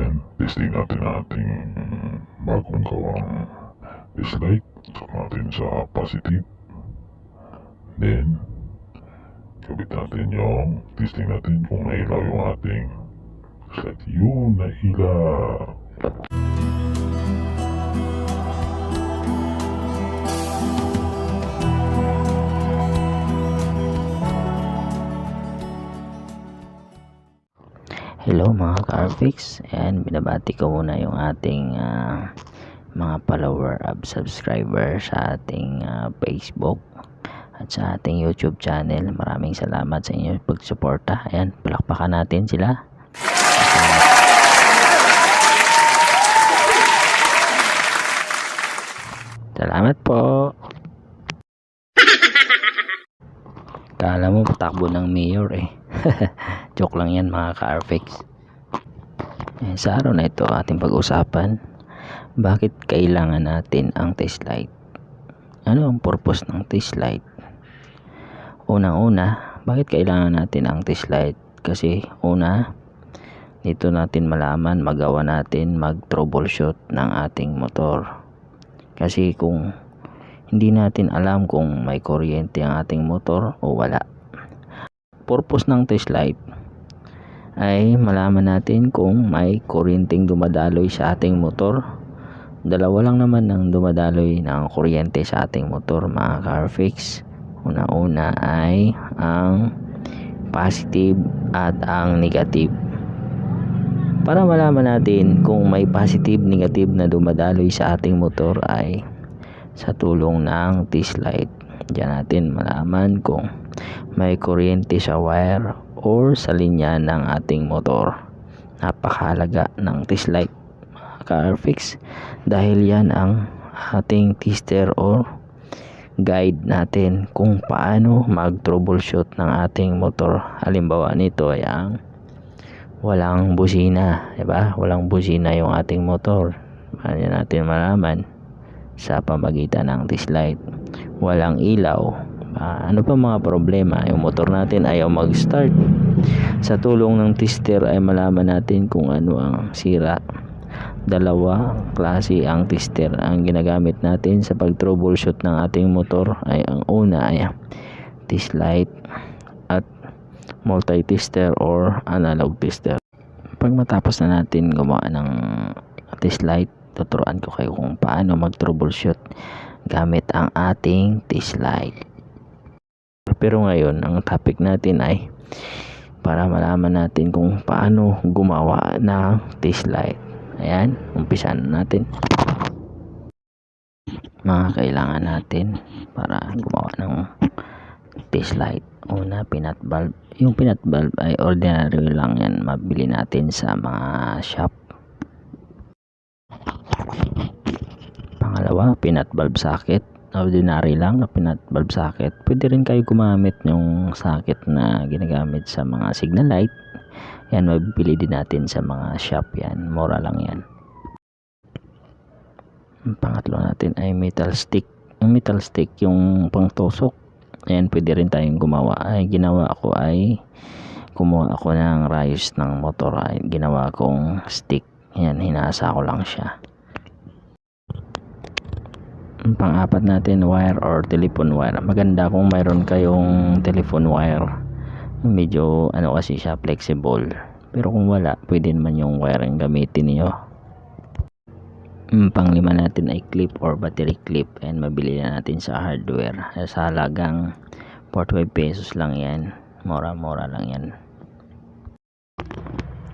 Then, testing natin ating bagong gawang test light. Check natin sa positive. Then, kabit natin yung testing natin kung nailaw yung ating test light. Yun, nailaw. Hello mga ka-Arfix, and binabati ko muna yung ating mga follower at subscriber sa ating Facebook at sa ating YouTube channel. Maraming salamat sa inyong pagsuporta. Ayan, palakpakan natin sila. Salamat po. Kala mo patakbo ng mayor eh. Joke lang yan mga ka-Arfix. Sa araw na ito ating pag-usapan, bakit kailangan natin ang test light? Ano ang purpose ng test light? Unang-una, bakit kailangan natin ang test light? Kasi una, dito natin malaman, magawa natin mag-troubleshoot ng ating motor. Kasi kung hindi natin alam kung may kuryente ang ating motor o wala. Purpose ng test light ay malaman natin kung may kuryenteng dumadaloy sa ating motor. Dalawa lang naman ang dumadaloy ng kuryente sa ating motor mga ka-Arfix. Una-una ay ang positive at ang negative. Para malaman natin kung may positive, negative na dumadaloy sa ating motor ay sa tulong ng test light. Diyan natin malaman kung may kuryente sa wire or sa linya ng ating motor. Napakahalaga ng test light mga ka-Arfix, dahil yan ang ating tester or guide natin kung paano mag-troubleshoot ng ating motor. Halimbawa nito ay ang walang busina, diba? Walang busina yung ating motor. Paano natin malaman? Sa pamagitan ng test light. Walang ilaw. Ano pa mga problema? Yung motor natin ayaw mag-start. Sa tulong ng tester ay malaman natin kung ano ang sira. Dalawa klase ang tester ang ginagamit natin sa pag-troubleshoot ng ating motor. Ay ang una ay test light at multi-tester or analog tester. Pag matapos na natin gumawa ng test light, tuturuan ko kayo kung paano mag-troubleshoot gamit ang ating test light. Pero ngayon, ang topic natin ay para malaman natin kung paano gumawa ng test light. Ayan, umpisan natin. Mga kailangan natin para gumawa ng test light. Una, peanut bulb. Yung peanut bulb ay ordinary lang yan. Mabili natin sa mga shop. Pangalawa, peanut bulb socket. Ordinary lang na peanut bulb socket. Pwede rin kayo gumamit yung socket na ginagamit sa mga signal light. Yan, mabibili din natin sa mga shop yan. Mura lang yan. Ang pangatlo natin ay metal stick. Yung metal stick, yung pangtusok. Ayan, pwede rin tayong gumawa. Ay, ginawa ko ay kumuha ako ng rayos ng motor. Ay, ginawa kong stick. Ayan, hinasa ko lang siya. Pang-apat natin, wire or telephone wire. Maganda kung mayroon kayong telephone wire. Medyo kasi siya, flexible. Pero kung wala, pwede naman yung wire ang gamitin niyo. Pang-lima natin ay clip or battery clip. And mabili na natin sa hardware. Sa halagang 45 pesos lang yan. Mura-mura lang yan.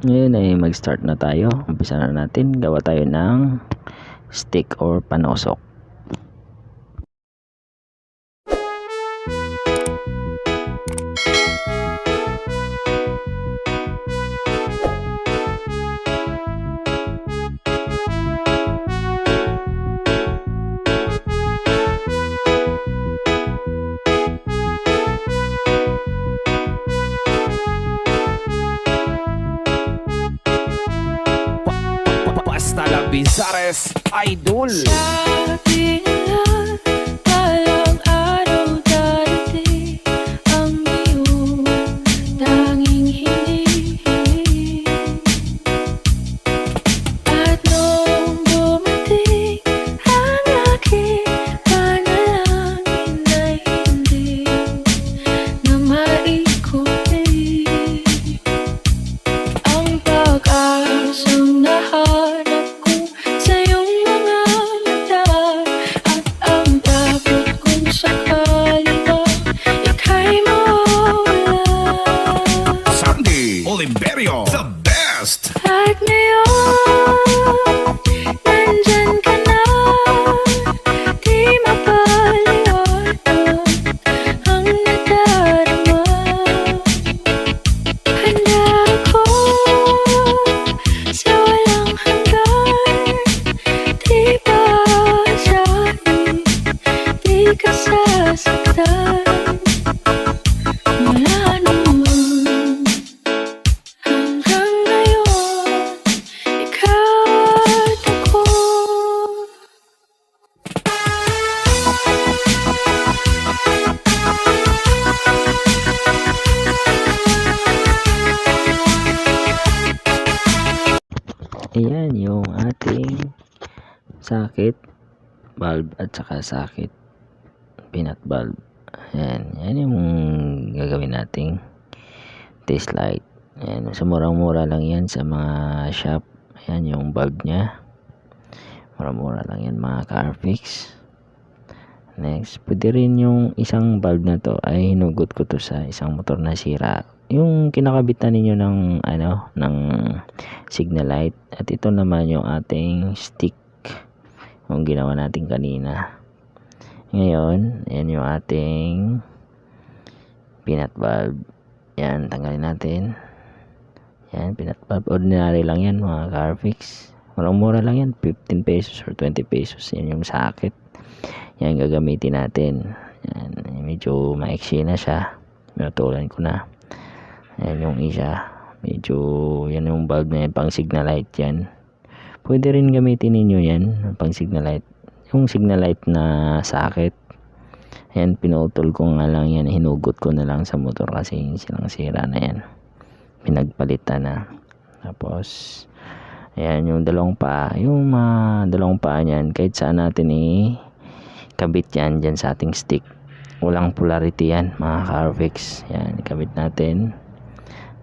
Ngayon ay mag-start na tayo. Umpisa na natin. Gawa tayo ng stick or panosok. Bizares Idol. Sabi nila walang araw darating ang iyong tanging hinihiling. Podcast. At ngayon, nandyan ka na. Di mapaliwanag ang nadarama. Handa ako sa walang hanggan. Di ba sabi, di ka sasaktan. Mula noon hanggang ngayon, ikaw at ako. Ayan yung ating socket valve at saka socket peanut valve. Yan yung gagawin nating test light. Ayan, sa murang-mura lang yan sa mga shop. Ayan yung valve nya, murang-mura lang yan mga Carfix. Next, pwede rin yung isang valve na to ay hinugot ko to sa isang motor na sira, yung kinakabitan ninyo ng ng signal light. At ito naman yung ating stick, yung ginawa natin kanina. Ngayon, yan yung ating peanut valve. Yan, tanggalin natin. Yan, peanut valve, ordinary lang yan mga Carfix. Murang-mura lang yan, 15 pesos or 20 pesos. Yan yung socket. Yan gagamitin natin. Yan, medyo maiksi na siya, pinutulan ko na. Yan yung isa, medyo yan yung bulb na yan, pang signal light yan. Pwede rin gamitin ninyo yan pang signal light, yung signal light na socket. Yan, pinutol ko nga lang yan, hinugot ko na lang sa motor kasi silang sira na yan, pinagpalitan na. Tapos ayan yung dalawang paa, yung dalawang paa niyan, kahit saan natin kabit yan dyan sa ating stick. Walang polarity yan mga Carfix. Yan, ikabit natin.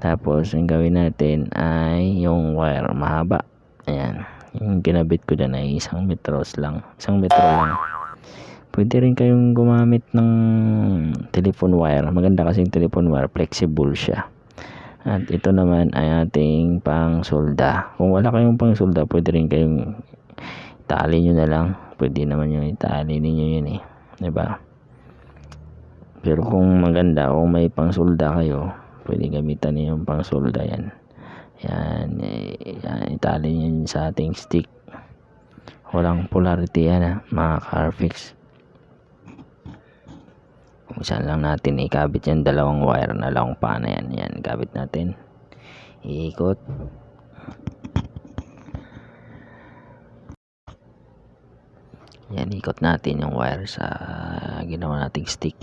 Tapos yung gawin natin ay yung wire mahaba. Ayan, yung kinabit ko dyan ay 1 metro lang. Pwede rin kayong gumamit ng telephone wire. Maganda kasi yung telephone wire, flexible siya. At ito naman ay ating pang solda. Kung wala kayong pang solda, pwede rin kayong itali nyo na lang. Pwede naman yung itali ninyo yun diba? Pero kung maganda, kung may pang solda kayo, pwede gamitan niyo yung pang solda yan. Yan, itali nyo yun sa ating stick. Walang polarity yan mga Carfix. Kung saan lang natin ikabit yan, dalawang wire na lang pa na yan. Yan, ikabit natin, iikot. Yan, ikot natin yung wire sa ginawa nating stick.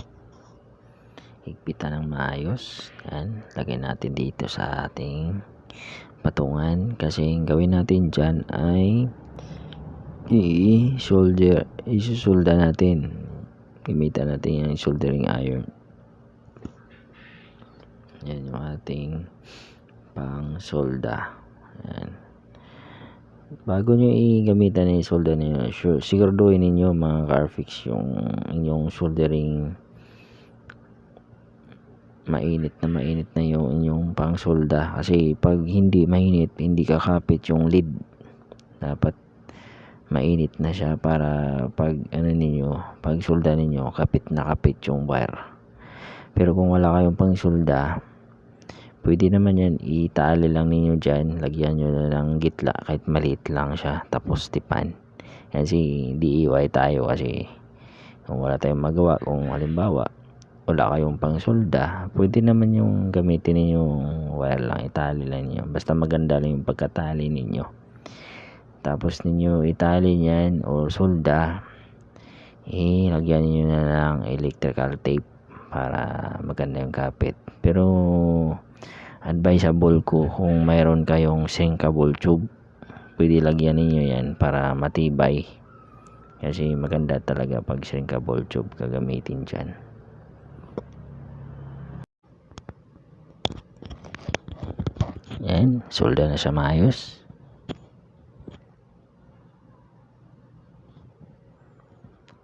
Higpitan ng maayos. Yan, lagay natin dito sa ating patungan. Kasi yung gawin natin dyan ay isusolda natin. Gamitan natin yung soldering iron. Yan yung ating pang solda. Yan. Bago nyo i-gamitan yung solder niyo, siguraduhin ninyo mga Carfix yung inyong soldering mainit na yung inyong pang solda. Kasi pag hindi mainit, hindi kakapit yung lead. Dapat mainit na siya para pag pag solda ninyo, kapit na kapit yung wire. Pero kung wala kayong pang solda, pwede naman yan, itali lang ninyo dyan, lagyan nyo na ng gitla kahit maliit lang siya, tapos tipan. Kasi DIY tayo, kasi kung wala tayong magawa, kung halimbawa wala kayong pang solda, pwede naman yung gamitin ninyong wire lang, itali lang niyo, basta maganda lang yung pagkatali ninyo. Tapos ninyo itali niyan o solda, lagyan niyo na lang electrical tape para maganda yung kapit. Pero advisable ko, kung mayroon kayong sinkable tube, pwede lagyan niyo yan para matibay. Kasi maganda talaga pag sinkable tube gagamitin dyan. Yan, solda na siya maayos.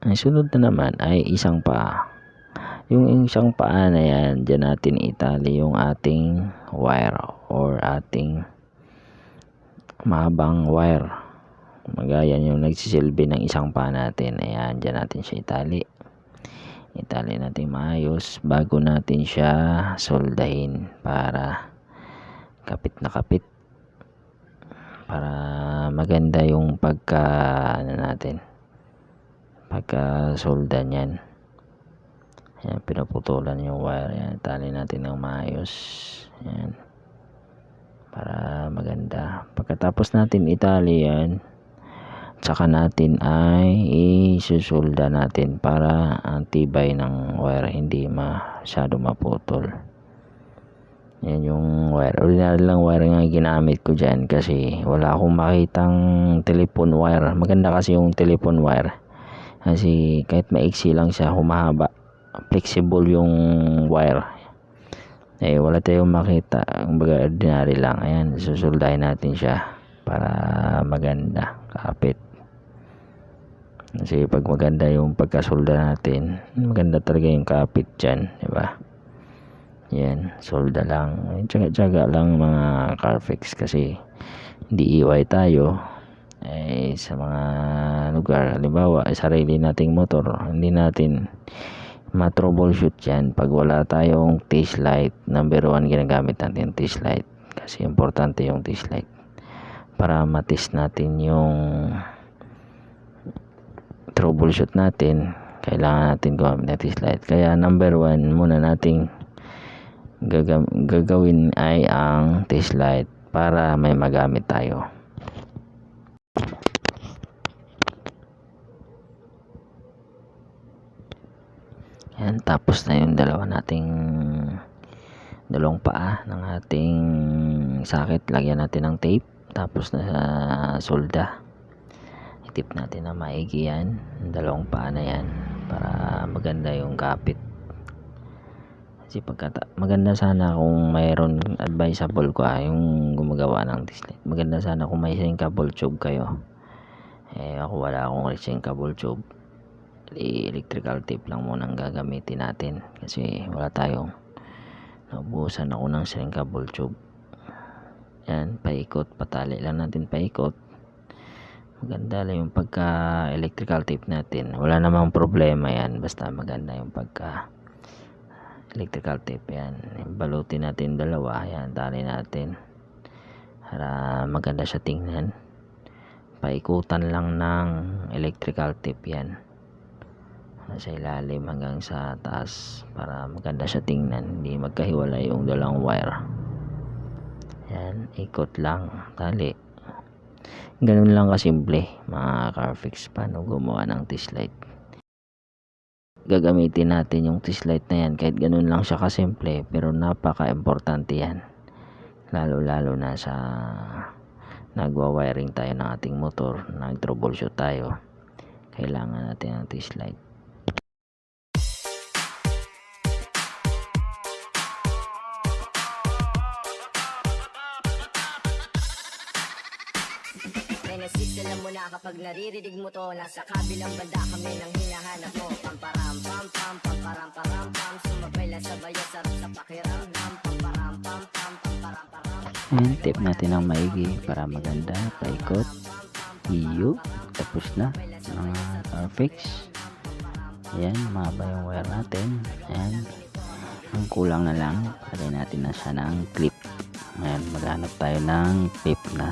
Ang sunod na naman ay isang paa. Yung isang paa na yan, dyan natin itali yung ating wire or ating mahabang wire. Magayan yung nagsisilbi ng isang paa natin. Ayan, dyan natin siya itali. Itali natin maayos bago natin siya soldahin para kapit na kapit. Para maganda yung pagka solda niyan. Ayan, pinuputulan yung wire. Ayan, itali natin ng maayos. Ayan. Para maganda. Pagkatapos natin itali yan, tsaka natin ay isusulda natin para ang tibay ng wire hindi masyado maputol. Yan yung wire. Ordinary lang wire nga ginamit ko dyan kasi wala akong makitang telephone wire. Maganda kasi yung telephone wire kasi kahit maiksi lang siya, humahaba, flexible yung wire. Wala tayong makita. Kumbaga ordinary lang. Ayan, susuldahin natin siya para maganda, kapit. Kasi pag maganda yung pagkasolda natin, maganda talaga yung kapit dyan, diba? Yan, solda lang. Tsaga-tsaga lang mga Carfix kasi hindi iway tayo sa mga lugar. Halimbawa, sarili nating motor, hindi natin ma-troubleshoot yan pag wala tayong tail light. Number 1, ginagamit natin tail light kasi importante yung tail light para matest natin yung troubleshoot natin. Kailangan natin gumamit ng tail light. Kaya number 1 muna nating gagawin ay ang tail light para may magamit tayo. Yan, tapos na yung dalawang paa ng ating sakit. Lagyan natin ng tape, tapos na sa solda. Itip natin na maigi yan, dalawang paa na yan para maganda yung kapit. Kasi maganda sana kung mayroon, advisable ko yung gumagawa ng dislet. Maganda sana kung may sinkable tube kayo. Ako wala akong sinkable tube. Electrical tape lang muna ang gagamitin natin kasi wala tayong, naubusan ako ng sinkable tube. Yan, paikot, patali lang natin paikot. Maganda lang yung pagka electrical tape natin. Wala namang problema yan, basta maganda yung pagka electrical tape. Yan, balutin natin dalawa. Yan, tali natin para maganda siya tingnan. Paikutan lang ng electrical tape yan nasa ilalim hanggang sa taas para maganda siya tingnan, hindi magkahiwalay yung dalawang wire. Yan, ikot lang, tali. Ganun lang kasimple mga Carfix paano gumawa ng tail light. Gagamitin natin yung tail light na yan kahit ganun lang siya kasimple, pero napaka-importante yan, lalo na sa nagwa-wiring tayo ng ating motor, nag-troubleshoot tayo, kailangan natin ng tail light. Alam mo na kapag naririnig mo to, nasa kabilang banda kami nang hinahanap mo. Pamparam pam pam pamparam param pam, sumabay lang sabayo, sarap sa pakiramdam. Pamparam pam pam pamparam param. Tip natin ang maigi para maganda, paikot. Iyo, tapos na mga Carfix. Ayan, mahaba yung wire natin. Ayan, ang kulang na lang, lagay natin na siya ng clip. Ayan, maghanap tayo ng clip na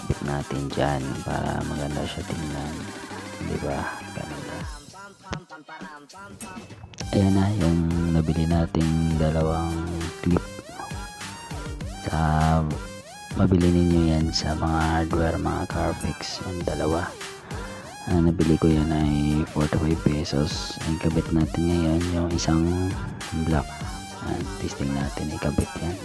bit natin dyan para maganda siya tingnan, diba? Ganda. Ayan na yung nabili nating dalawang clip. Mabili ninyo yan sa mga hardware, mga Carfix. Yung dalawa nabili ko yan ay 45 pesos. Ang kabit natin ngayon yung isang block. Testing natin, ikabit yan.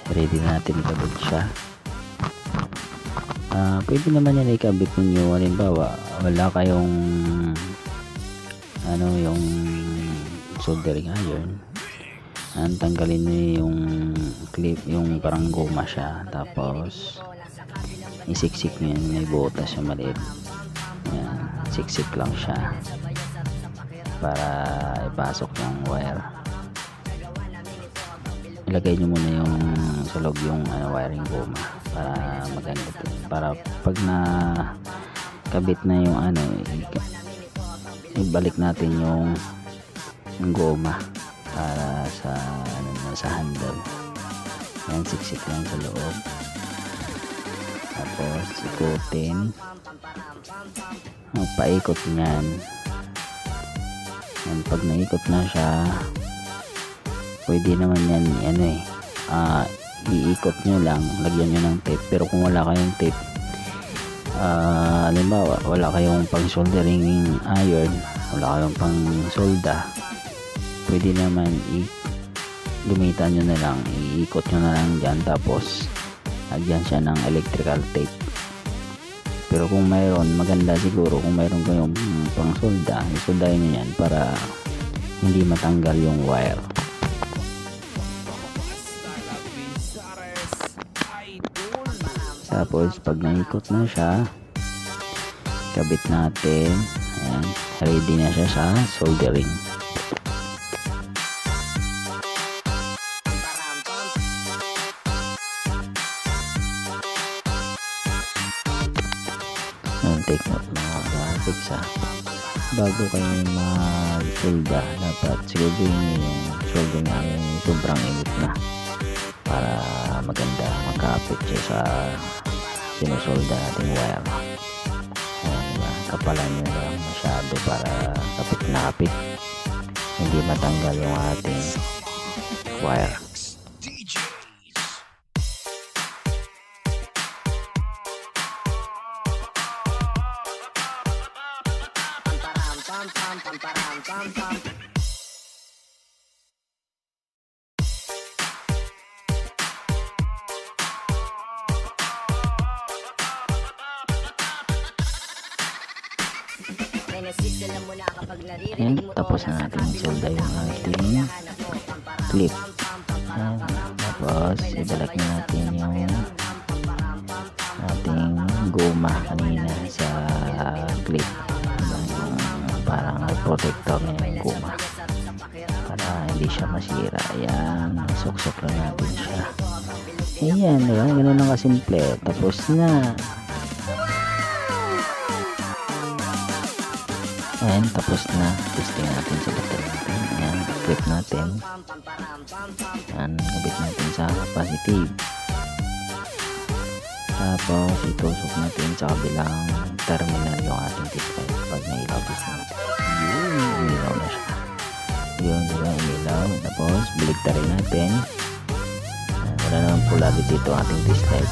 Ready natin ikabit siya. Pwede naman yan ikabit ninyo, halimbawa wala kayong yung soldering iron, tanggalin niyo yung clip, yung parang goma siya, tapos isiksik nyo yan, may butas siya maliit. Yan, siksik lang siya. para ipasok yung wire. Ilagay nyo muna yung sa loob yung wiring goma para maganda, para pag na kabit na yung ibalik natin yung goma para sa sa handle. Ayan, siksik lang sa loob, tapos ikutin, paikot nyan. Ayan, pag naikot na siya, pwede naman yan iikot nyo lang, lagyan nyo ng tape. Pero kung wala kayong tape, halimbawa wala kayong pang soldering iron, wala kayong pang solda, pwede naman lumitan nyo na lang, iikot nyo na lang dyan, tapos lagyan siya ng electrical tape. Pero kung mayroon, maganda siguro kung mayroon kayong pang solda, isoldahin nyo yan para hindi matanggal yung wire. Tapos pag naikot na siya, kabit natin. Ayan, ready na siya sa soldering. Take note mga graphics, bago kayo mag-solda, dapat siguraduhin nyo yung solda na yung sobrang init na para maganda magkapit siya sa sinusolda nating wire. Ayan, diba? Kapalan nyo lang masyado para kapit na kapit, hindi matanggal yung ating wire. Ayan, tapos na natin solda yung ating clip. Ayan, tapos ibalik na natin yung ating goma kanina sa clip. Yung parang protector na yung goma para hindi siya masira. Ayan, suksok lang natin siya. Ayan, ganun lang kasimple. Tapos na. Ayan, tapos na. Testing natin sa battery natin. Ayan, clip natin. Ayan, kabit natin sa positive. Tapos itusok natin sa kabilang terminal yung ating display. Pag nailaw natin, yun, umilaw na siya. Yun, umilaw. Tapos baliktarin natin. Wala naman polarity dito ating display.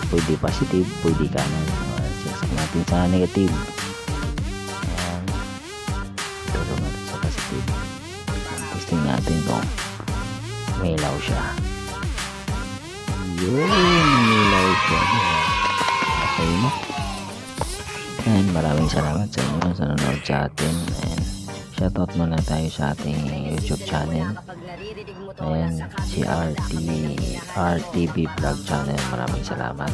Pwede positive, pwede kanan. Siyak natin sa negative. Testing natin kung umilaw siya. Yun, umilaw siya. Okay na. And maraming salamat sa inyo sa nanonood sa atin. And shoutout muna tayo sa ating YouTube channel. Ayan, si RTV Vlog Channel. Maraming salamat.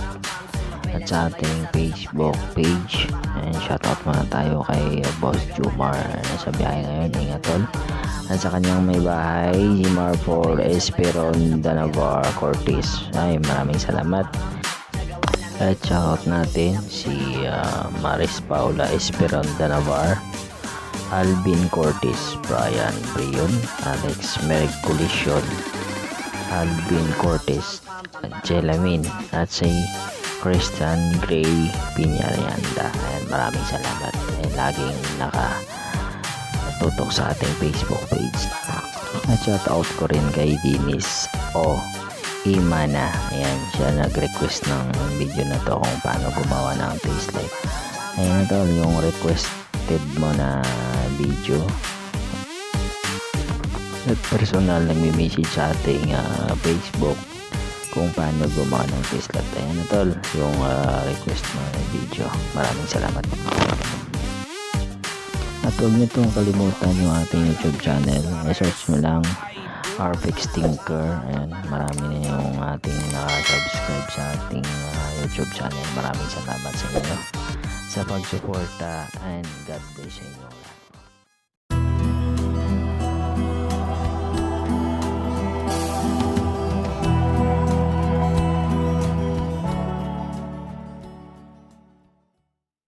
At sa ating Facebook page, and shoutout muna tayo kay Boss Jumar, nasa biyahe ngayon, ingat tol. At sa kanyang may bahay, si Marfor Esperon Danavar Cortis. Ay, maraming salamat. At shoutout natin si Maris Paula Esperon Danavar, Alvin Cortis, Brian Brion, Alex Merrick Colisyon, Alvin Cortis, Jelamin, at si Christian Gray Piñaranda. Ayan, maraming salamat. Ayan, laging nakatutok sa ating Facebook page. At shout out ko rin kay Dinis O Imana. Ayan, siya nag-request ng video na to kung paano gumawa ng taste light. Ayan na to, yung requested mo na video. At personal nag-message sa ating Facebook kung paano gumawa ng taste light. Ayan na tol, yung request mo na video. Maraming salamat. At huwag nyo itong kalimutan yung ating YouTube channel. I-search mo lang RFX Tinker. Ayan, marami na yung ating subscribe sa ating YouTube channel. Maraming salamat sa inyo sa pagsuporta, and God bless sa inyo.